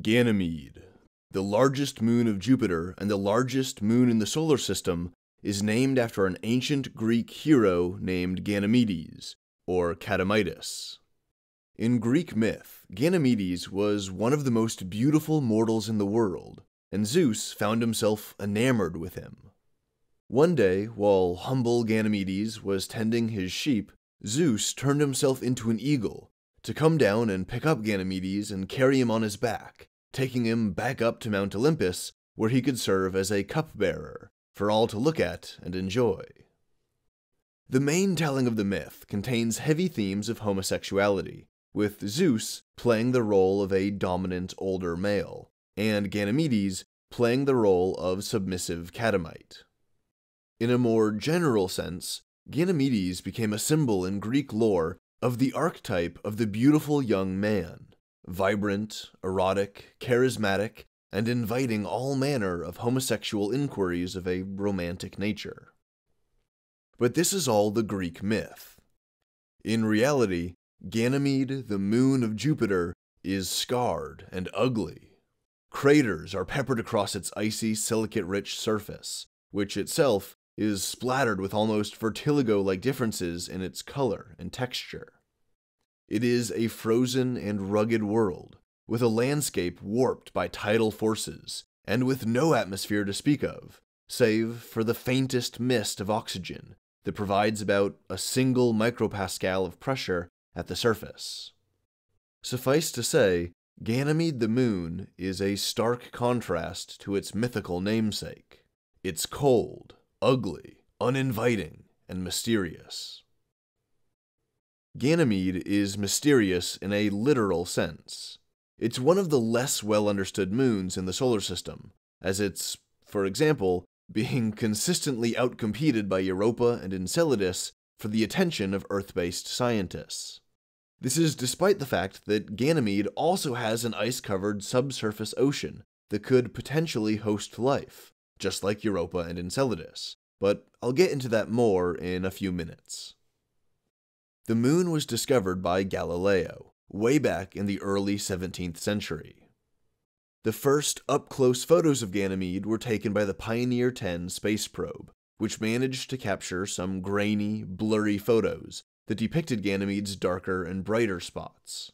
Ganymede, the largest moon of Jupiter and the largest moon in the solar system, is named after an ancient Greek hero named Ganymedes, or Catamitus. In Greek myth, Ganymedes was one of the most beautiful mortals in the world, and Zeus found himself enamored with him. One day, while humble Ganymedes was tending his sheep, Zeus turned himself into an eagle to come down and pick up Ganymedes and carry him on his back, taking him back up to Mount Olympus, where he could serve as a cupbearer for all to look at and enjoy. The main telling of the myth contains heavy themes of homosexuality, with Zeus playing the role of a dominant older male, and Ganymedes playing the role of submissive catamite. In a more general sense, Ganymedes became a symbol in Greek lore of the archetype of the beautiful young man, vibrant, erotic, charismatic, and inviting all manner of homosexual inquiries of a romantic nature. But this is all the Greek myth. In reality, Ganymede, the moon of Jupiter, is scarred and ugly. Craters are peppered across its icy, silicate-rich surface, which itself is splattered with almost vertigo-like differences in its color and texture. It is a frozen and rugged world, with a landscape warped by tidal forces, and with no atmosphere to speak of, save for the faintest mist of oxygen that provides about a single micropascal of pressure at the surface. Suffice to say, Ganymede the moon is a stark contrast to its mythical namesake. It's cold, ugly, uninviting, and mysterious. Ganymede is mysterious in a literal sense. It's one of the less well-understood moons in the solar system, as it's, for example, being consistently outcompeted by Europa and Enceladus for the attention of Earth-based scientists. This is despite the fact that Ganymede also has an ice-covered subsurface ocean that could potentially host life, just like Europa and Enceladus, but I'll get into that more in a few minutes. The moon was discovered by Galileo, way back in the early 17th century. The first up-close photos of Ganymede were taken by the Pioneer 10 space probe, which managed to capture some grainy, blurry photos that depicted Ganymede's darker and brighter spots.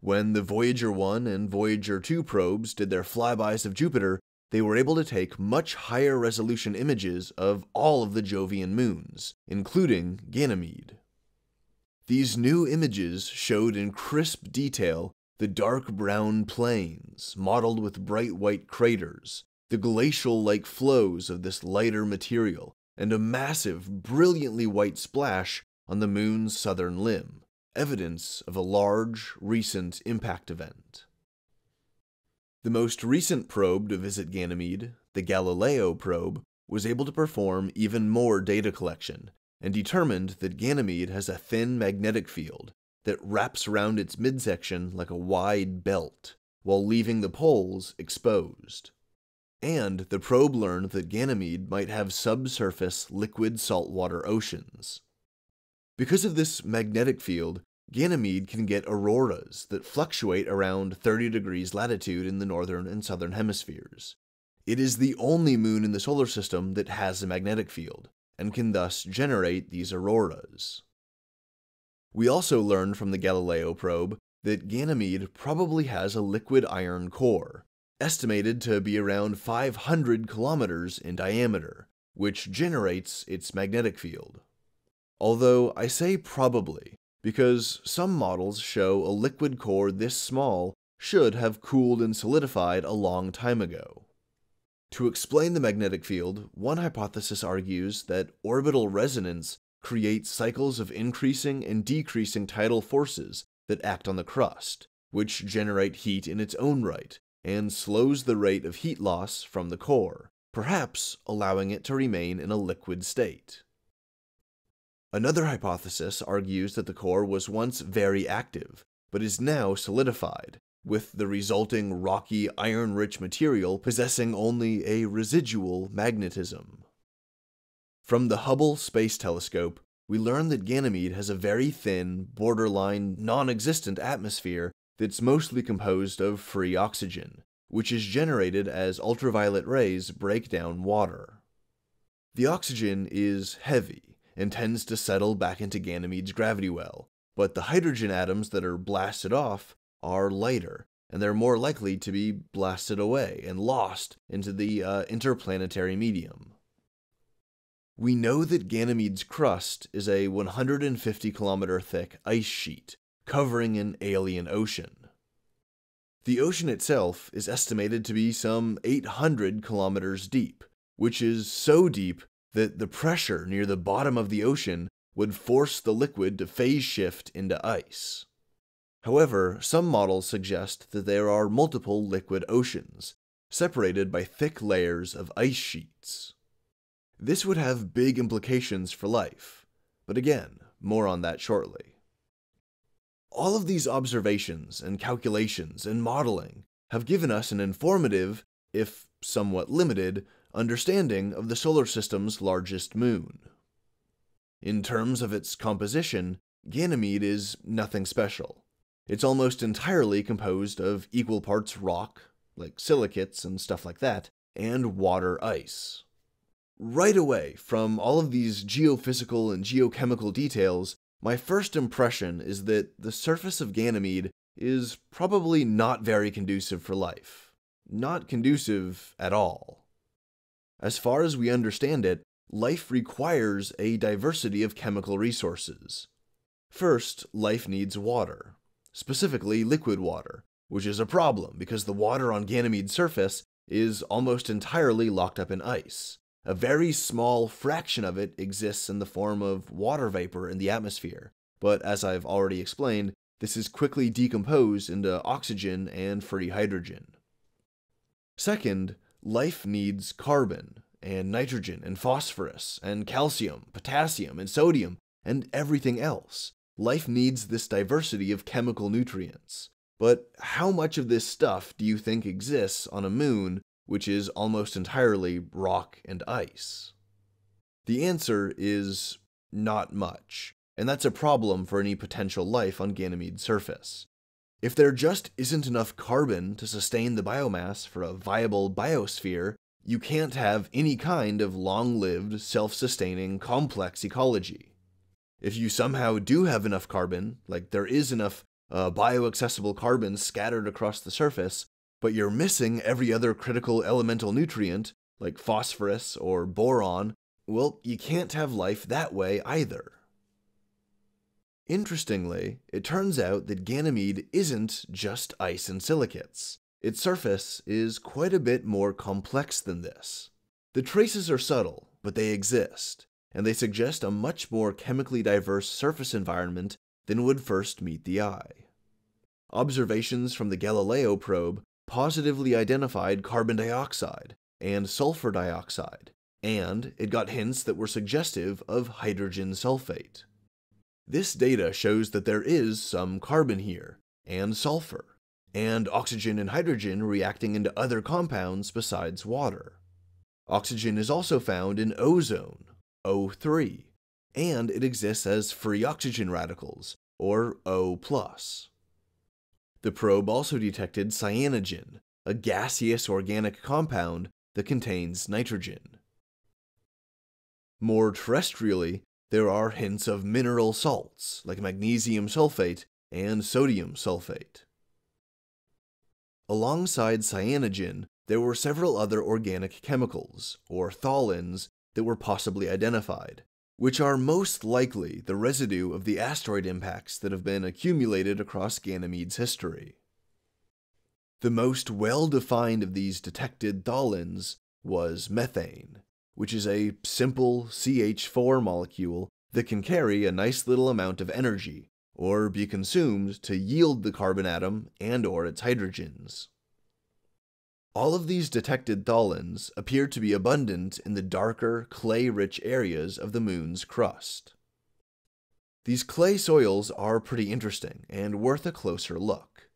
When the Voyager 1 and Voyager 2 probes did their flybys of Jupiter, they were able to take much higher resolution images of all of the Jovian moons, including Ganymede. These new images showed in crisp detail the dark brown plains, mottled with bright white craters, the glacial-like flows of this lighter material, and a massive, brilliantly white splash on the moon's southern limb, evidence of a large, recent impact event. The most recent probe to visit Ganymede, the Galileo probe, was able to perform even more data collection, and determined that Ganymede has a thin magnetic field that wraps around its midsection like a wide belt, while leaving the poles exposed. And the probe learned that Ganymede might have subsurface liquid saltwater oceans. Because of this magnetic field, Ganymede can get auroras that fluctuate around 30 degrees latitude in the northern and southern hemispheres. It is the only moon in the solar system that has a magnetic field, and can thus generate these auroras. We also learned from the Galileo probe that Ganymede probably has a liquid iron core, estimated to be around 500 kilometers in diameter, which generates its magnetic field. Although I say probably, because some models show a liquid core this small should have cooled and solidified a long time ago. To explain the magnetic field, one hypothesis argues that orbital resonance creates cycles of increasing and decreasing tidal forces that act on the crust, which generate heat in its own right, and slows the rate of heat loss from the core, perhaps allowing it to remain in a liquid state. Another hypothesis argues that the core was once very active, but is now solidified, with the resulting rocky, iron-rich material possessing only a residual magnetism. From the Hubble Space Telescope, we learn that Ganymede has a very thin, borderline, non-existent atmosphere that's mostly composed of free oxygen, which is generated as ultraviolet rays break down water. The oxygen is heavy and tends to settle back into Ganymede's gravity well, but the hydrogen atoms that are blasted off are lighter, and they're more likely to be blasted away and lost into the interplanetary medium. We know that Ganymede's crust is a 150-kilometer thick ice sheet covering an alien ocean. The ocean itself is estimated to be some 800 kilometers deep, which is so deep that the pressure near the bottom of the ocean would force the liquid to phase shift into ice. However, some models suggest that there are multiple liquid oceans, separated by thick layers of ice sheets. This would have big implications for life, but again, more on that shortly. All of these observations and calculations and modeling have given us an informative, if somewhat limited, understanding of the solar system's largest moon. In terms of its composition, Ganymede is nothing special. It's almost entirely composed of equal parts rock, like silicates and stuff like that, and water ice. Right away, from all of these geophysical and geochemical details, my first impression is that the surface of Ganymede is probably not very conducive for life. Not conducive at all. As far as we understand it, life requires a diversity of chemical resources. First, life needs water, specifically liquid water, which is a problem because the water on Ganymede's surface is almost entirely locked up in ice. A very small fraction of it exists in the form of water vapor in the atmosphere, but as I've already explained, this is quickly decomposed into oxygen and free hydrogen. Second, life needs carbon, and nitrogen, and phosphorus, and calcium, potassium, and sodium, and everything else. Life needs this diversity of chemical nutrients. But how much of this stuff do you think exists on a moon which is almost entirely rock and ice? The answer is not much, and that's a problem for any potential life on Ganymede's surface. If there just isn't enough carbon to sustain the biomass for a viable biosphere, you can't have any kind of long-lived, self-sustaining, complex ecology. If you somehow do have enough carbon, like there is enough bioaccessible carbon scattered across the surface, but you're missing every other critical elemental nutrient, like phosphorus or boron, well, you can't have life that way either. Interestingly, it turns out that Ganymede isn't just ice and silicates. Its surface is quite a bit more complex than this. The traces are subtle, but they exist, and they suggest a much more chemically diverse surface environment than would first meet the eye. Observations from the Galileo probe positively identified carbon dioxide and sulfur dioxide, and it got hints that were suggestive of hydrogen sulfate. This data shows that there is some carbon here, and sulfur, and oxygen and hydrogen reacting into other compounds besides water. Oxygen is also found in ozone, O3, and it exists as free oxygen radicals, or O+. The probe also detected cyanogen, a gaseous organic compound that contains nitrogen. More terrestrially, there are hints of mineral salts, like magnesium sulfate and sodium sulfate. Alongside cyanogen, there were several other organic chemicals, or tholins, that were possibly identified, which are most likely the residue of the asteroid impacts that have been accumulated across Ganymede's history. The most well-defined of these detected tholins was methane, which is a simple CH4 molecule that can carry a nice little amount of energy, or be consumed to yield the carbon atom and/or its hydrogens. All of these detected tholins appear to be abundant in the darker, clay-rich areas of the moon's crust. These clay soils are pretty interesting and worth a closer look.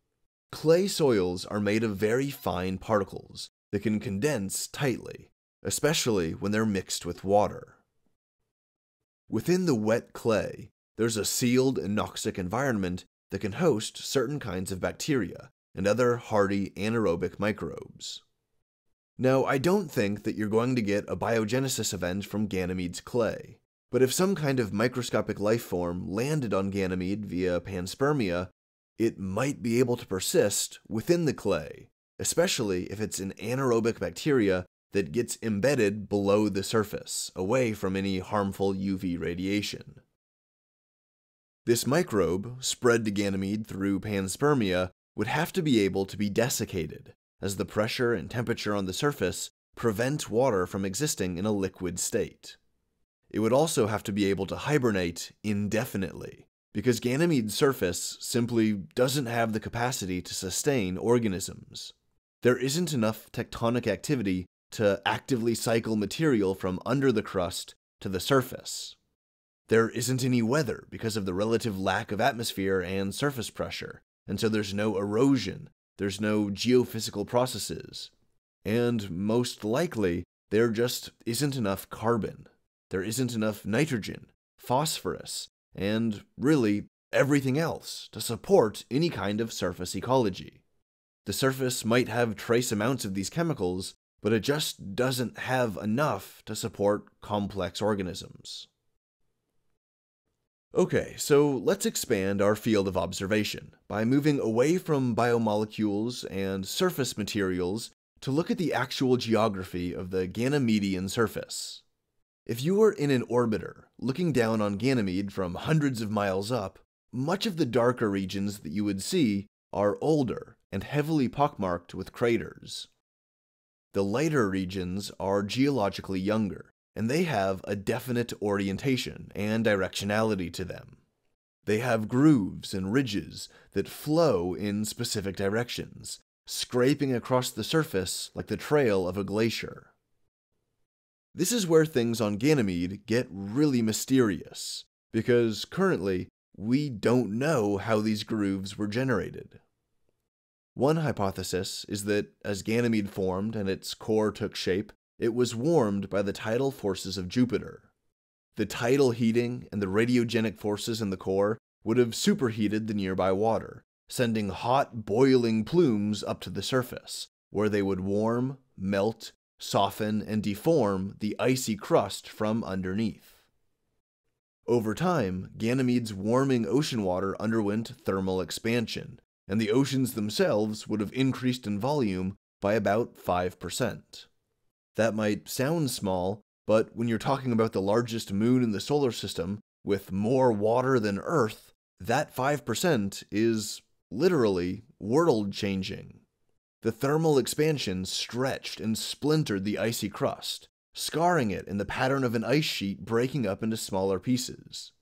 Clay soils are made of very fine particles that can condense tightly, especially when they're mixed with water. Within the wet clay, there's a sealed anoxic environment that can host certain kinds of bacteria and other hardy anaerobic microbes. Now, I don't think that you're going to get a biogenesis event from Ganymede's clay, but if some kind of microscopic life form landed on Ganymede via panspermia, it might be able to persist within the clay, especially if it's an anaerobic bacteria that gets embedded below the surface, away from any harmful UV radiation. This microbe, spread to Ganymede through panspermia, would have to be able to be desiccated, as the pressure and temperature on the surface prevent water from existing in a liquid state. It would also have to be able to hibernate indefinitely, because Ganymede's surface simply doesn't have the capacity to sustain organisms. There isn't enough tectonic activity to actively cycle material from under the crust to the surface. There isn't any weather because of the relative lack of atmosphere and surface pressure, and so there's no erosion, there's no geophysical processes, and most likely, there just isn't enough carbon. There isn't enough nitrogen, phosphorus, and really everything else to support any kind of surface ecology. The surface might have trace amounts of these chemicals, but it just doesn't have enough to support complex organisms. Okay, so let's expand our field of observation by moving away from biomolecules and surface materials to look at the actual geography of the Ganymedian surface. If you were in an orbiter looking down on Ganymede from hundreds of miles up, much of the darker regions that you would see are older and heavily pockmarked with craters. The lighter regions are geologically younger, and they have a definite orientation and directionality to them. They have grooves and ridges that flow in specific directions, scraping across the surface like the trail of a glacier. This is where things on Ganymede get really mysterious, because currently, we don't know how these grooves were generated. One hypothesis is that as Ganymede formed and its core took shape, it was warmed by the tidal forces of Jupiter. The tidal heating and the radiogenic forces in the core would have superheated the nearby water, sending hot, boiling plumes up to the surface, where they would warm, melt, soften, and deform the icy crust from underneath. Over time, Ganymede's warming ocean water underwent thermal expansion, and the oceans themselves would have increased in volume by about 5%. That might sound small, but when you're talking about the largest moon in the solar system with more water than Earth, that 5% is literally world-changing. The thermal expansion stretched and splintered the icy crust, scarring it in the pattern of an ice sheet breaking up into smaller pieces.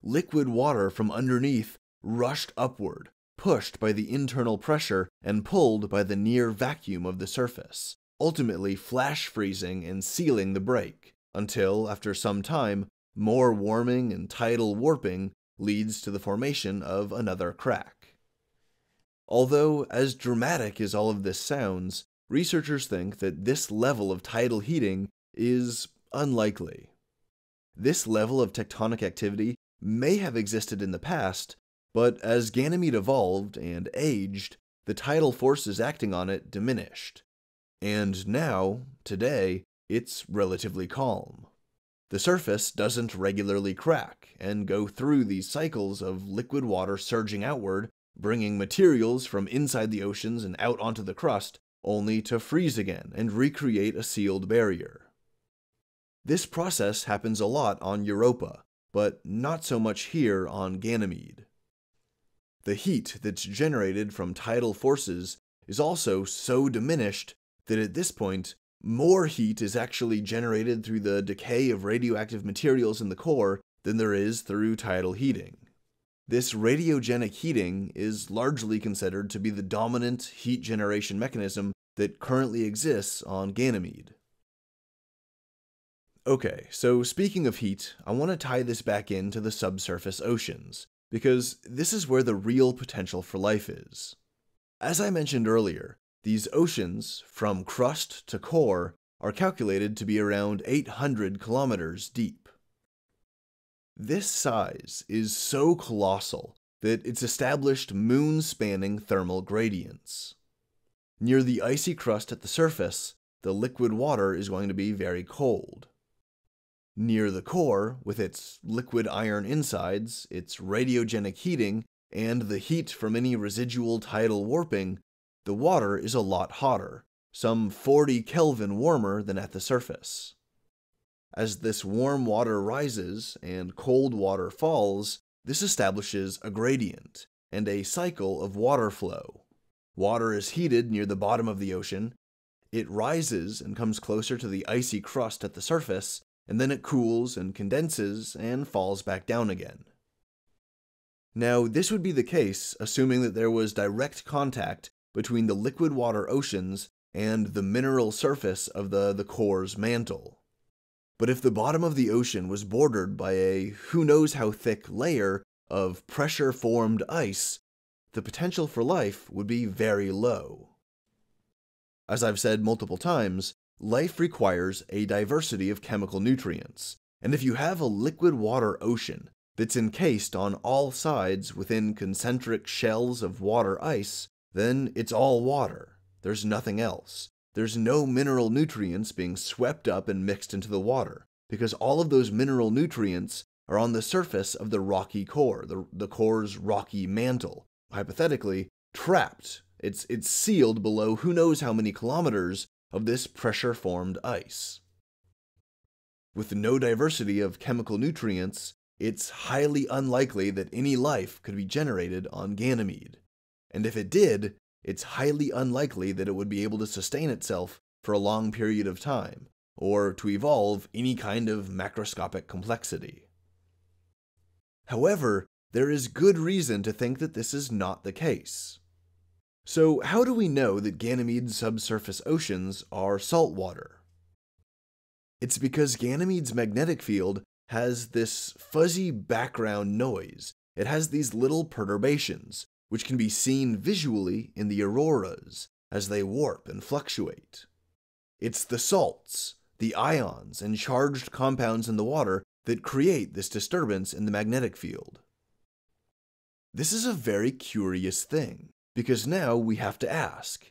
Liquid water from underneath rushed upward, pushed by the internal pressure and pulled by the near vacuum of the surface, ultimately flash freezing and sealing the break, until, after some time, more warming and tidal warping leads to the formation of another crack. Although, as dramatic as all of this sounds, researchers think that this level of tidal heating is unlikely. This level of tectonic activity may have existed in the past, but as Ganymede evolved and aged, the tidal forces acting on it diminished. And now, today, it's relatively calm. The surface doesn't regularly crack and go through these cycles of liquid water surging outward, bringing materials from inside the oceans and out onto the crust, only to freeze again and recreate a sealed barrier. This process happens a lot on Europa, but not so much here on Ganymede. The heat that's generated from tidal forces is also so diminished that at this point, more heat is actually generated through the decay of radioactive materials in the core than there is through tidal heating. This radiogenic heating is largely considered to be the dominant heat generation mechanism that currently exists on Ganymede. Okay, so speaking of heat, I want to tie this back into the subsurface oceans, because this is where the real potential for life is. As I mentioned earlier, these oceans, from crust to core, are calculated to be around 800 kilometers deep. This size is so colossal that it's established moon-spanning thermal gradients. Near the icy crust at the surface, the liquid water is going to be very cold. Near the core, with its liquid iron insides, its radiogenic heating, and the heat from any residual tidal warping, the water is a lot hotter, some 40 Kelvin warmer than at the surface. As this warm water rises and cold water falls, this establishes a gradient and a cycle of water flow. Water is heated near the bottom of the ocean, it rises and comes closer to the icy crust at the surface, and then it cools and condenses and falls back down again. Now, this would be the case assuming that there was direct contact between the liquid water oceans and the mineral surface of the core's mantle. But if the bottom of the ocean was bordered by a who knows how thick layer of pressure-formed ice, the potential for life would be very low. As I've said multiple times, life requires a diversity of chemical nutrients, and if you have a liquid water ocean that's encased on all sides within concentric shells of water ice, then it's all water. There's nothing else. There's no mineral nutrients being swept up and mixed into the water, because all of those mineral nutrients are on the surface of the rocky core, the core's rocky mantle, hypothetically trapped. It's sealed below who knows how many kilometers of this pressure-formed ice. With no diversity of chemical nutrients, it's highly unlikely that any life could be generated on Ganymede. And if it did, it's highly unlikely that it would be able to sustain itself for a long period of time, or to evolve any kind of macroscopic complexity. However, there is good reason to think that this is not the case. So how do we know that Ganymede's subsurface oceans are saltwater? It's because Ganymede's magnetic field has this fuzzy background noise. It has these little perturbations, which can be seen visually in the auroras as they warp and fluctuate. It's the salts, the ions, and charged compounds in the water that create this disturbance in the magnetic field. This is a very curious thing, because now we have to ask,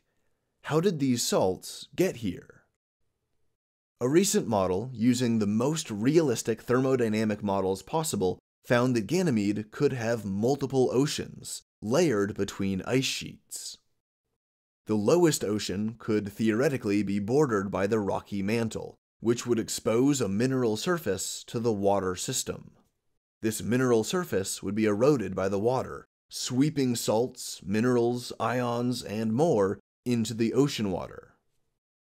how did these salts get here? A recent model, using the most realistic thermodynamic models possible, found that Ganymede could have multiple oceans, layered between ice sheets. The lowest ocean could theoretically be bordered by the rocky mantle, which would expose a mineral surface to the water system. This mineral surface would be eroded by the water, sweeping salts, minerals, ions, and more into the ocean water.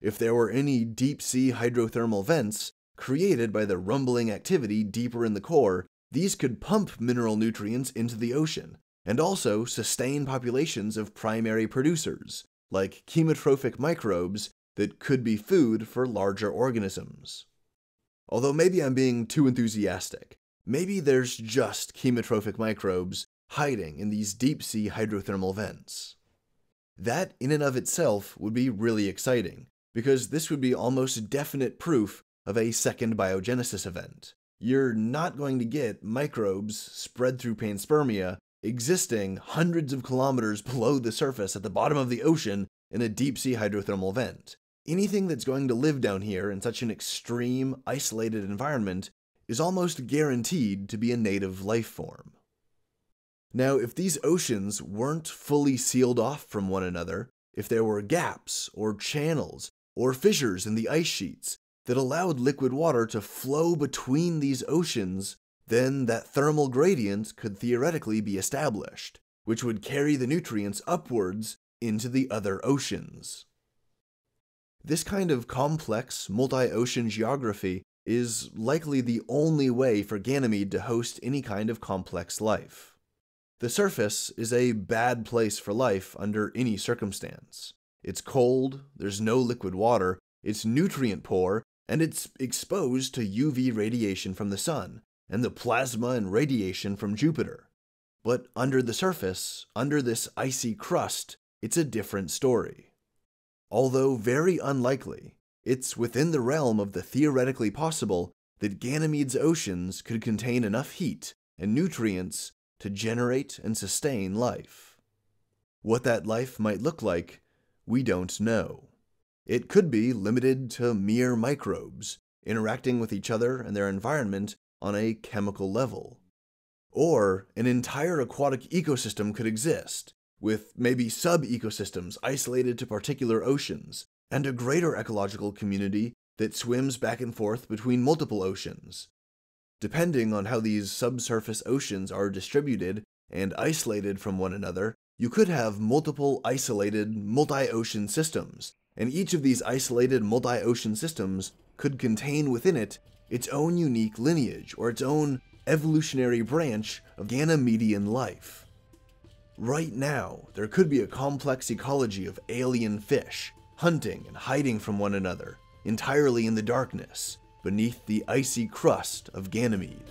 If there were any deep-sea hydrothermal vents created by the rumbling activity deeper in the core, these could pump mineral nutrients into the ocean, and also sustain populations of primary producers, like chemotrophic microbes that could be food for larger organisms. Although maybe I'm being too enthusiastic. Maybe there's just chemotrophic microbes hiding in these deep-sea hydrothermal vents. That in and of itself would be really exciting, because this would be almost definite proof of a second biogenesis event. You're not going to get microbes spread through panspermia existing hundreds of kilometers below the surface at the bottom of the ocean in a deep-sea hydrothermal vent. Anything that's going to live down here in such an extreme, isolated environment is almost guaranteed to be a native life form. Now, if these oceans weren't fully sealed off from one another, if there were gaps or channels or fissures in the ice sheets that allowed liquid water to flow between these oceans, then that thermal gradient could theoretically be established, which would carry the nutrients upwards into the other oceans. This kind of complex, multi-ocean geography is likely the only way for Ganymede to host any kind of complex life. The surface is a bad place for life under any circumstance. It's cold, there's no liquid water, it's nutrient poor, and it's exposed to UV radiation from the sun, and the plasma and radiation from Jupiter. But under the surface, under this icy crust, it's a different story. Although very unlikely, it's within the realm of the theoretically possible that Ganymede's oceans could contain enough heat and nutrients to generate and sustain life. What that life might look like, we don't know. It could be limited to mere microbes, interacting with each other and their environment on a chemical level. Or an entire aquatic ecosystem could exist, with maybe sub-ecosystems isolated to particular oceans, and a greater ecological community that swims back and forth between multiple oceans. Depending on how these subsurface oceans are distributed and isolated from one another, you could have multiple isolated multi-ocean systems, and each of these isolated multi-ocean systems could contain within it its own unique lineage or its own evolutionary branch of Ganymedian life. Right now, there could be a complex ecology of alien fish, hunting and hiding from one another, entirely in the darkness, beneath the icy crust of Ganymede.